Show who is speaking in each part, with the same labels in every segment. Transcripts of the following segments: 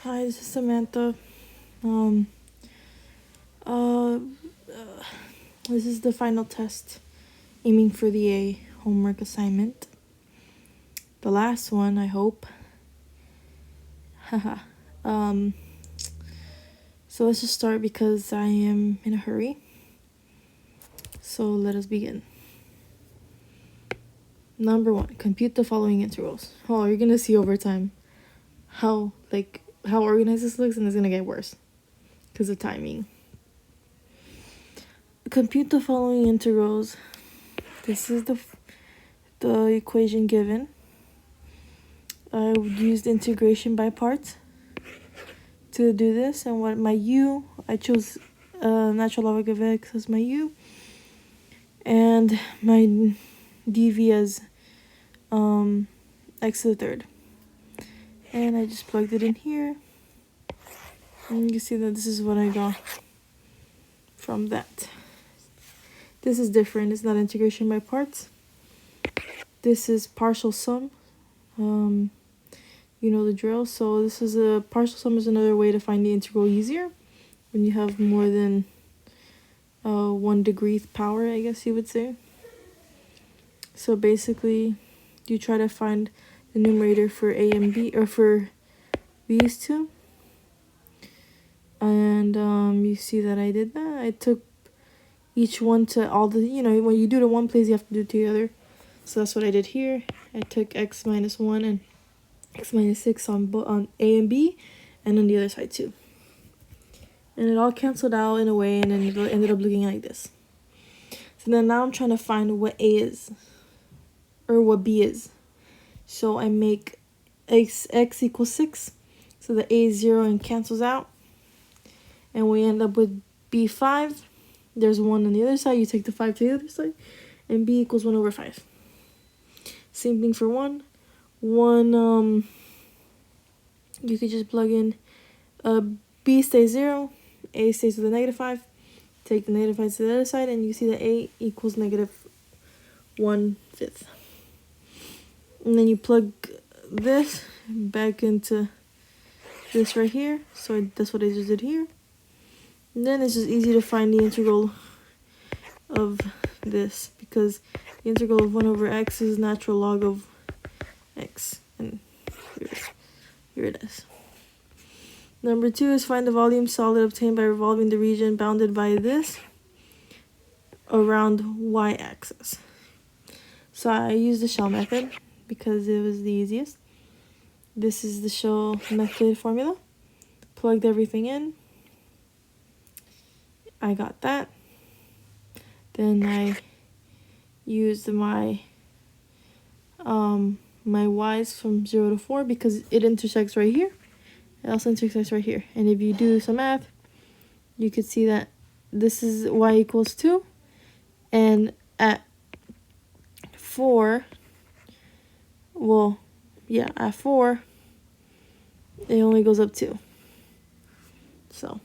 Speaker 1: Hi, this is Samantha. Um, uh, this is the final test, aiming for the A homework assignment. The last one, I hope. Haha. So let's just start because I am in a hurry. So let us begin. Number 1, compute the following integrals. Oh, you're gonna see over time how organized this looks, and it's gonna get worse because of timing. Compute the following integrals. This is the equation given. I used integration by parts to do this, and what my u, I chose natural log of x as my u, and my dv as x to the third. And I just plugged it in here, and you see that this is what I got from that. This is different. It's not integration by parts. This is partial sum. You know the drill. So this is a partial sum is another way to find the integral easier when you have more than 1 degree power, I guess you would say. So basically, you try to find the numerator for a and b, or for these two, and you see that I did that. I took each one to all the, when you do to one place, you have to do it to the other. So that's what I did here. I took x minus 1 and x minus 6 on a and b, and on the other side too. And it all canceled out in a way, and then it ended up looking like this. So then now I'm trying to find what a is, or what b is. So I make x equals 6, so the a is 0 and cancels out, and we end up with b5. There's 1 on the other side, you take the 5 to the other side, and b equals 1 over 5. Same thing for 1. You could just plug in b stays 0, a stays with a -5, take the -5 to the other side, and you see that a equals -1/5. And then you plug this back into this right here, so that's what I just did here. And then it's just easy to find the integral of this, because the integral of 1 over x is natural log of x, and here it is. Number 2 is find the volume solid obtained by revolving the region bounded by this around y-axis. So I used the shell method because it was the easiest. This is the shell method formula. Plugged everything in. I got that. Then I used my my y's from 0 to 4 because it intersects right here. It also intersects right here. And if you do some math, you could see that this is y equals 2. And at 4, at 4, it only goes up 2. So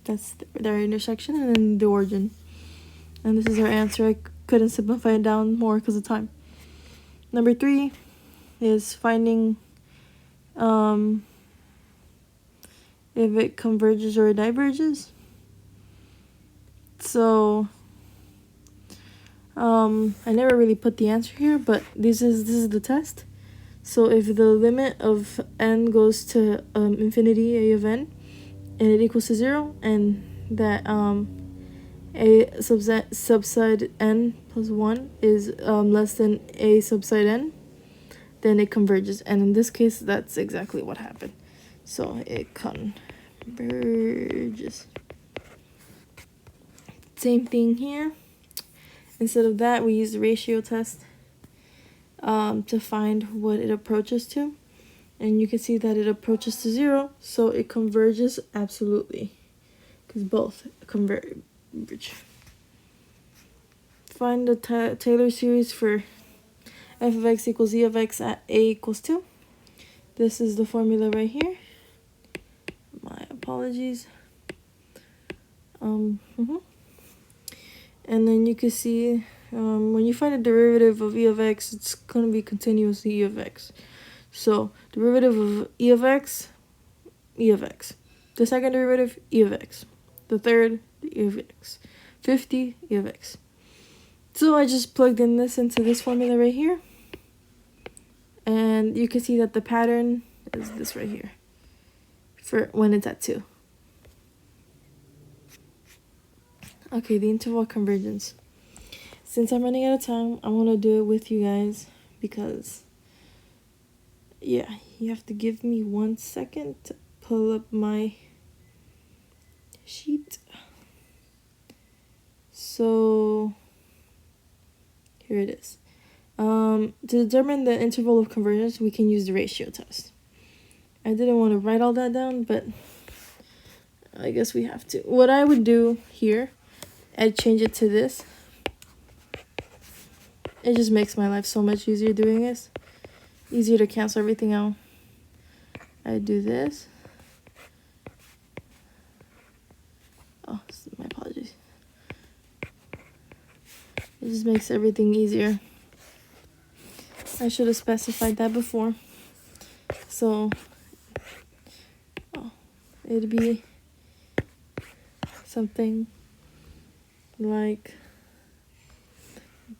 Speaker 1: that's their intersection, and then the origin. And this is our answer. I couldn't simplify it down more because of time. Number 3 is finding if it converges or diverges. So I never really put the answer here, but this is the test. So if the limit of n goes to infinity, a of n, and it equals to 0, and that a subside n plus 1 is less than a subside n, then it converges. And in this case, that's exactly what happened. So it converges. Same thing here. Instead of that, we use the ratio test to find what it approaches to. And you can see that it approaches to 0, so it converges absolutely, because both converge. Find the Taylor series for f of x equals e of x at a equals 2. This is the formula right here. My apologies. And then you can see when you find a derivative of e of x, it's going to be continuous to e of x. So derivative of e of x e of x. The second derivative, e of x. The third, e of x. 50, e of x. So I just plugged in this into this formula right here. And you can see that the pattern is this right here for when it's at 2. Okay, the interval convergence. Since I'm running out of time, I want to do it with you guys because, yeah, you have to give me 1 second to pull up my sheet. So, here it is. To determine the interval of convergence, we can use the ratio test. I didn't want to write all that down, but I guess we have to. What I would do here, I'd change it to this. It just makes my life so much easier doing this. Easier to cancel everything out. I do this. Oh, my apologies. It just makes everything easier. I should have specified that before. So, it'd be something like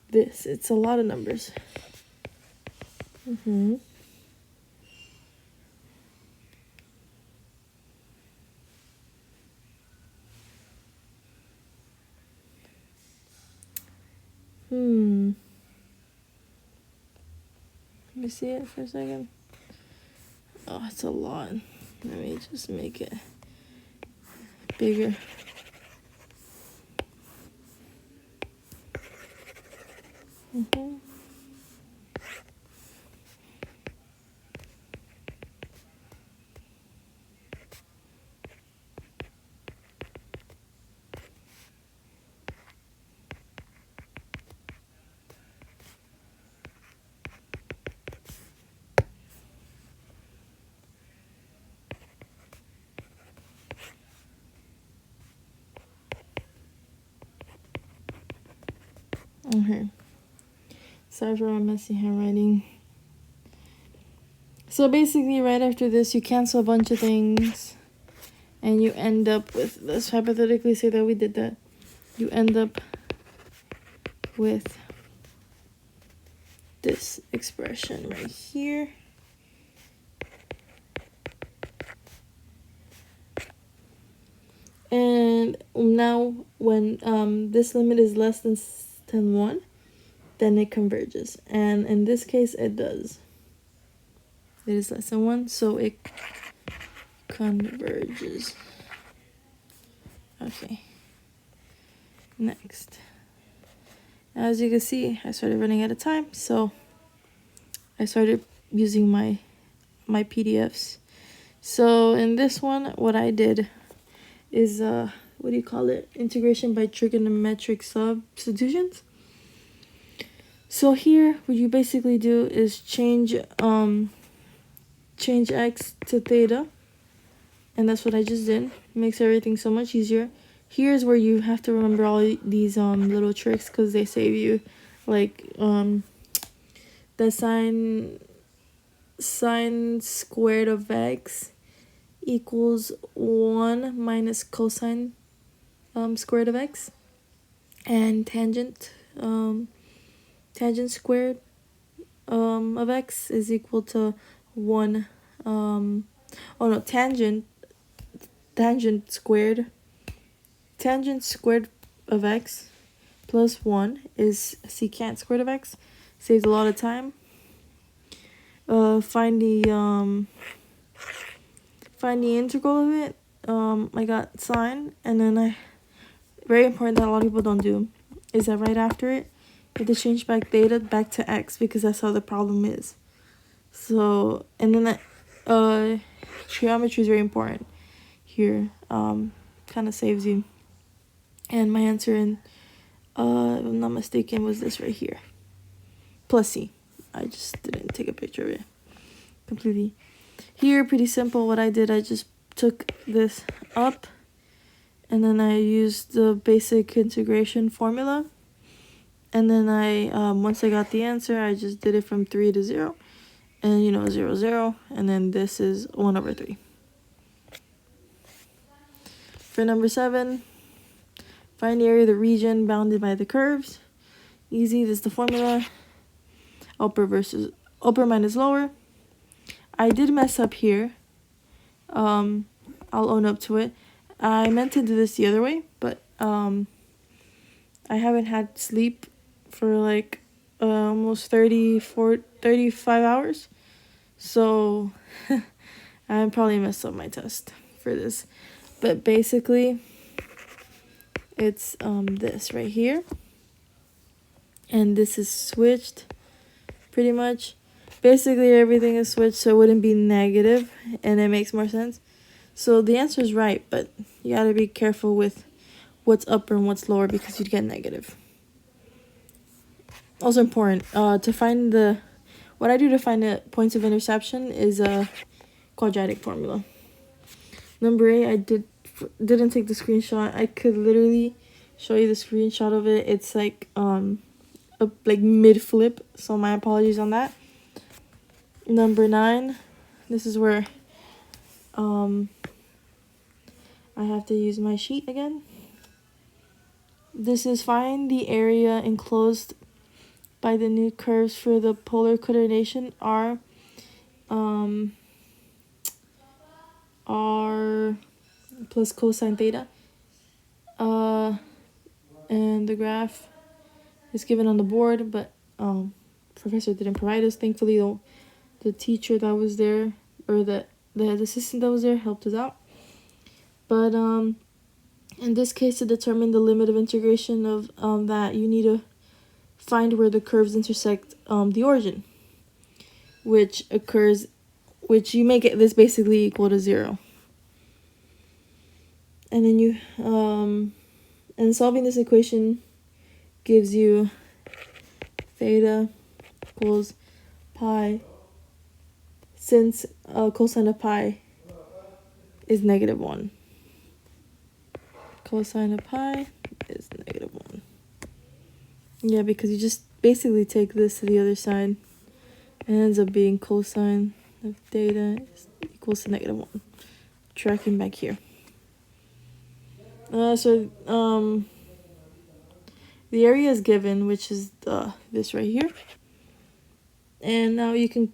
Speaker 1: this. It's a lot of numbers. Let me see it for a second. Oh, it's a lot. Let me just make it bigger. Okay. Sorry for my messy handwriting. So basically, right after this, you cancel a bunch of things, and you end up with, let's hypothetically say that we did that. You end up with this expression right here. And now when this limit is less than 1, then it converges. And in this case, it does. It is less than 1, so it converges. Okay. Next. As you can see, I started running out of time, so I started using my PDFs. So in this one, what I did is what do you call it? Integration by trigonometric substitutions. So here, what you basically do is change x to theta, and that's what I just did. It makes everything so much easier. Here's where you have to remember all these little tricks because they save you, like the sine squared of x equals 1 minus cosine squared of x, and tangent squared of x is equal to 1 tangent squared of x plus 1 is secant squared of x. Saves a lot of time. Find the integral of it. I got sine, and then very important that a lot of people don't do is that right after it, you have to change back theta back to x because that's how the problem is. So, and then geometry is very important here. Kind of saves you. And my answer, if I'm not mistaken, was this right here. Plus c. I just didn't take a picture of it completely. Here, pretty simple. What I did, I just took this up, and then I used the basic integration formula. And then once I got the answer, I just did it from 3 to 0. And, 0, 0. And then this is 1 over 3. For number 7, find the area of the region bounded by the curves. Easy, this is the formula. Upper minus lower. I did mess up here. I'll own up to it. I meant to do this the other way, but I haven't had sleep for like almost 35 hours. So I probably messed up my test for this. But basically, it's this right here. And this is switched pretty much. Basically, everything is switched so it wouldn't be negative, and it makes more sense. So the answer is right, but you gotta be careful with what's upper and what's lower because you'd get negative. Also important, to find what I do to find the points of intersection is a quadratic formula. Number 8, I didn't take the screenshot. I could literally show you the screenshot of it. It's like like mid flip, so my apologies on that. Number 9, this is where I have to use my sheet again. This is find the area enclosed by the new curves for the polar coordination r plus cosine theta. And the graph is given on the board, but professor didn't provide us. Thankfully, the teacher that was there, or the assistant that was there, helped us out. But in this case, to determine the limit of integration of that, you need to find where the curves intersect the origin, which you make it this basically equal to 0. And then you and solving this equation gives you theta equals pi, since cosine of pi is -1. Cosine of pi is -1. Yeah, because you just basically take this to the other side. It ends up being cosine of theta equals to -1. Tracking back here. The area is given, which is this right here. And now you can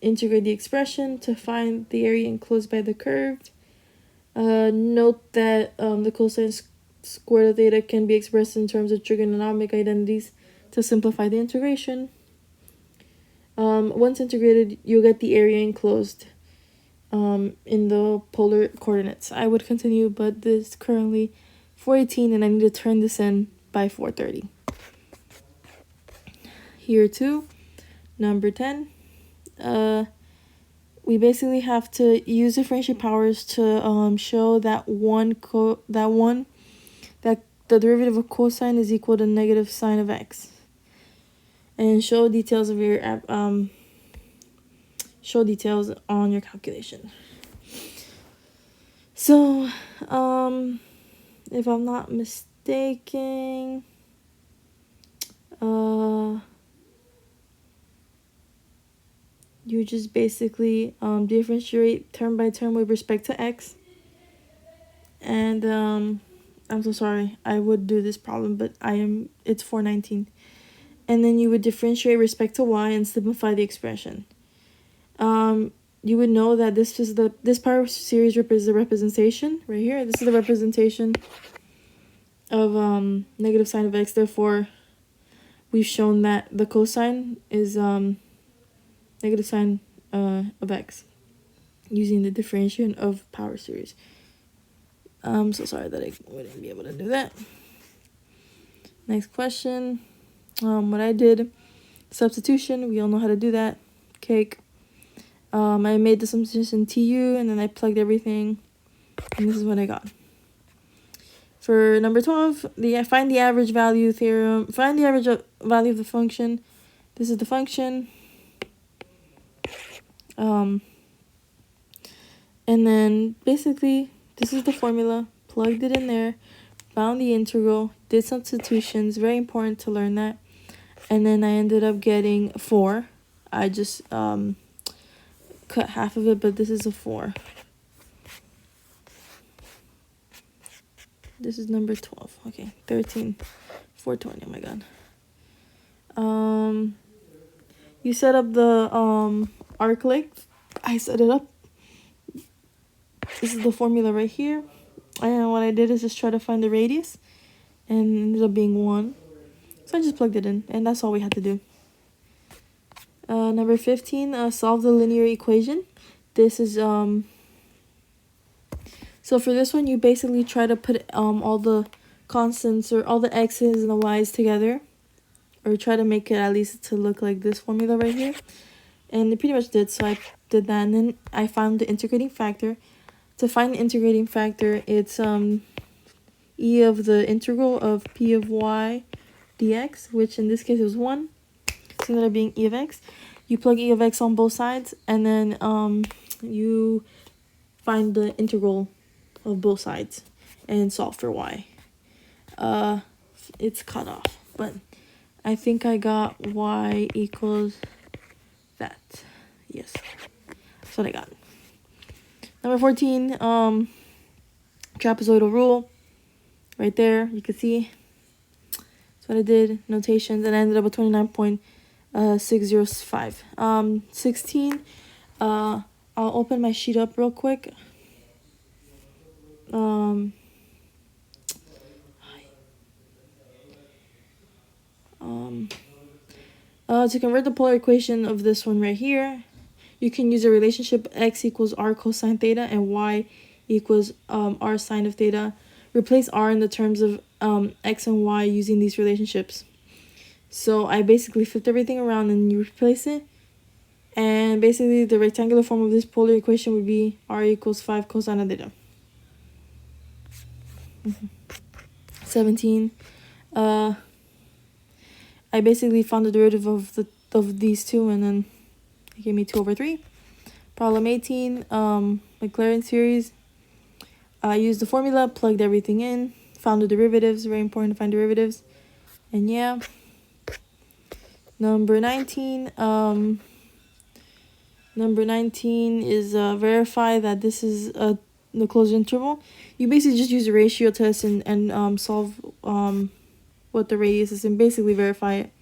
Speaker 1: integrate the expression to find the area enclosed by the curve. Note that the cosine squared of theta can be expressed in terms of trigonometric identities to simplify the integration. Once integrated, you'll get the area enclosed in the polar coordinates. I would continue, but this is currently 4:18 and I need to turn this in by 4:30. Here too, number 10. We basically have to use differential powers to show that the derivative of cosine is equal to negative sine of x, and show details of your on your calculation. So, if I'm not mistaken, you just basically differentiate term by term with respect to x. And I'm so sorry, I would do this problem, but it's 4:19. And then you would differentiate respect to y and simplify the expression. You would know that this power series is the representation right here. This is the representation of negative sine of x. Therefore, we've shown that the cosine is negative sine of x using the differentiation of power series. I'm so sorry that I wouldn't be able to do that. Next question. What I did, substitution. We all know how to do that. Cake. I made the substitution TU, and then I plugged everything, and this is what I got. For number 12, find the average value theorem. Find the average value of the function. This is the function. And then basically, this is the formula. Plugged it in there, found the integral, did substitutions. Very important to learn that. And then I ended up getting 4. I just cut half of it, but this is a 4. This is number 12. Okay, 13, 420. Oh my god. You set up the arc length. I set it up. This is the formula right here. And what I did is just try to find the radius, and it ended up being 1. So I just plugged it in, and that's all we had to do. Number 15, solve the linear equation. This is so for this one, you basically try to put all the constants or all the x's and the y's together, or try to make it at least to look like this formula right here. And it pretty much did, so I did that, and then I found the integrating factor. To find the integrating factor, it's e of the integral of p of y dx, which in this case is 1. So it ended up being e of x. You plug e of x on both sides, and then you find the integral of both sides and solve for y. It's cut off, but I think I got y equals that. Yes, that's what I got. Number 14, trapezoidal rule. Right there, you can see. That's what I did, notations, and I ended up with 29.605. 16, I'll open my sheet up real quick. To convert the polar equation of this one right here, you can use a relationship x equals r cosine theta and y equals r sine of theta. Replace r in the terms of x and y using these relationships. So I basically flipped everything around and you replace it. And basically the rectangular form of this polar equation would be r equals 5 cosine of theta. 17. I basically found the derivative of these two, and then it gave me 2/3. Problem 18, Maclaurin series. I used the formula, plugged everything in, found the derivatives. Very important to find derivatives. And yeah. Number 19. Number 19 is verify that this is the closed interval. You basically just use a ratio test and solve what the radius is and basically verify it.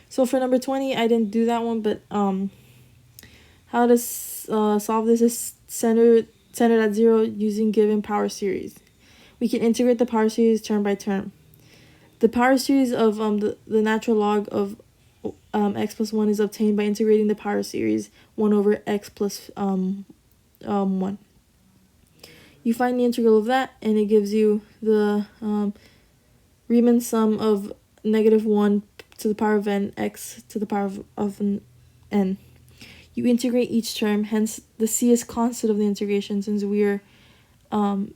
Speaker 1: So for number 20, I didn't do that one, but how to solve this is centered at 0 using given power series. We can integrate the power series term by term. The power series of the natural log of x plus 1 is obtained by integrating the power series 1 over x plus 1. You find the integral of that, and it gives you the Riemann sum of -1 to the power of n, x to the power of n. You integrate each term, hence the c is constant of the integration. Since we are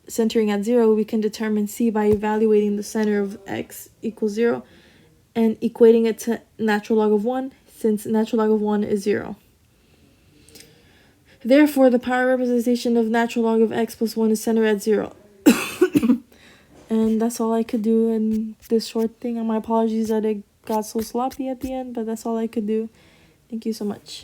Speaker 1: centering at 0, we can determine c by evaluating the center of x equals 0 and equating it to natural log of 1, since natural log of 1 is 0. Therefore, the power representation of natural log of x plus 1 is centered at 0. And that's all I could do in this short thing. And my apologies that it got so sloppy at the end, but that's all I could do. Thank you so much.